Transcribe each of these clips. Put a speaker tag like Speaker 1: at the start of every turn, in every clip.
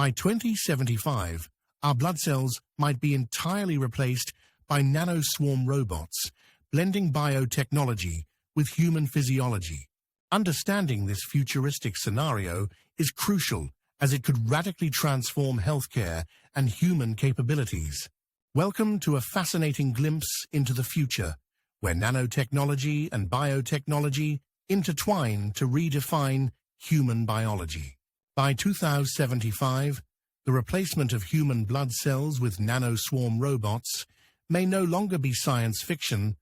Speaker 1: By 2075, our blood cells might be entirely replaced by Nano-Swarm robots, blending biotechnology with human physiology. Understanding this futuristic scenario is crucial, as it could radically transform healthcare and human capabilities. Welcome to a fascinating glimpse into the future, where nanotechnology and biotechnology intertwine to redefine human biology. By 2075, the replacement of human blood cells with Nano-Swarm robots may no longer be science fiction,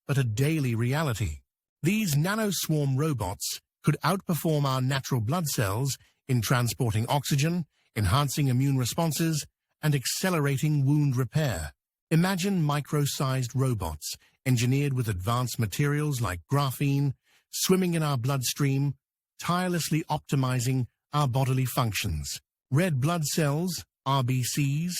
Speaker 1: but a daily reality. These Nano-Swarm robots could outperform our natural blood cells in transporting oxygen, enhancing immune responses, and accelerating wound repair. Imagine micro-sized robots engineered with advanced materials like graphene, swimming in our bloodstream, tirelessly optimizing our bodily functions. Red blood cells, RBCs,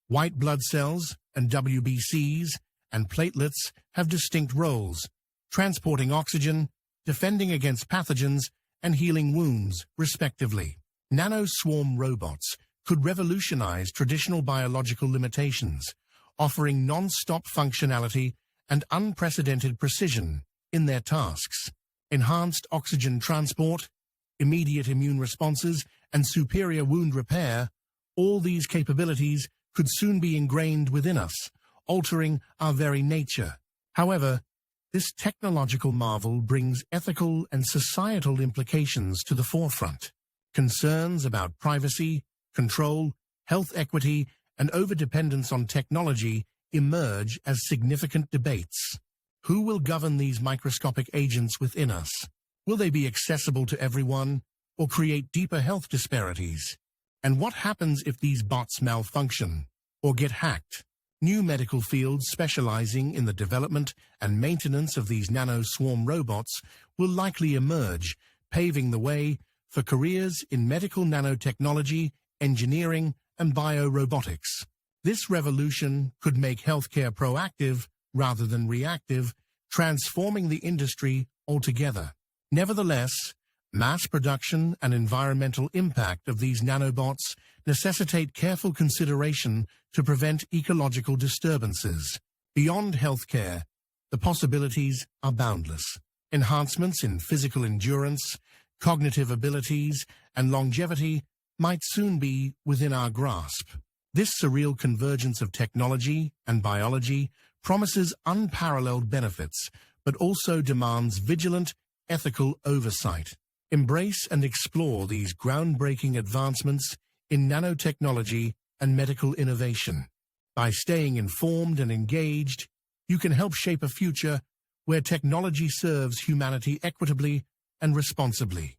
Speaker 1: white blood cells, and WBCs, and platelets have distinct roles, transporting oxygen, defending against pathogens, and healing wounds, respectively. Nano-Swarm robots could revolutionize traditional biological limitations, offering non-stop functionality and unprecedented precision in their tasks. Enhanced oxygen transport, immediate immune responses, and superior wound repair, all these capabilities could soon be ingrained within us, altering our very nature. However, this technological marvel brings ethical and societal implications to the forefront. Concerns about privacy, control, health equity, and overdependence on technology emerge as significant debates. Who will govern these microscopic agents within us? Will they be accessible to everyone, or create deeper health disparities? And what happens if these bots malfunction or get hacked? New medical fields specializing in the development and maintenance of these Nano-Swarm robots will likely emerge, paving the way for careers in medical nanotechnology, engineering, and biorobotics. This revolution could make healthcare proactive rather than reactive, transforming the industry altogether. Nevertheless, mass production and environmental impact of these nanobots necessitate careful consideration to prevent ecological disturbances. Beyond healthcare, the possibilities are boundless. Enhancements in physical endurance, cognitive abilities, and longevity might soon be within our grasp. This surreal convergence of technology and biology promises unparalleled benefits, but also demands vigilant, ethical oversight. Embrace and explore these groundbreaking advancements in nanotechnology and medical innovation. By staying informed and engaged, you can help shape a future where technology serves humanity equitably and responsibly.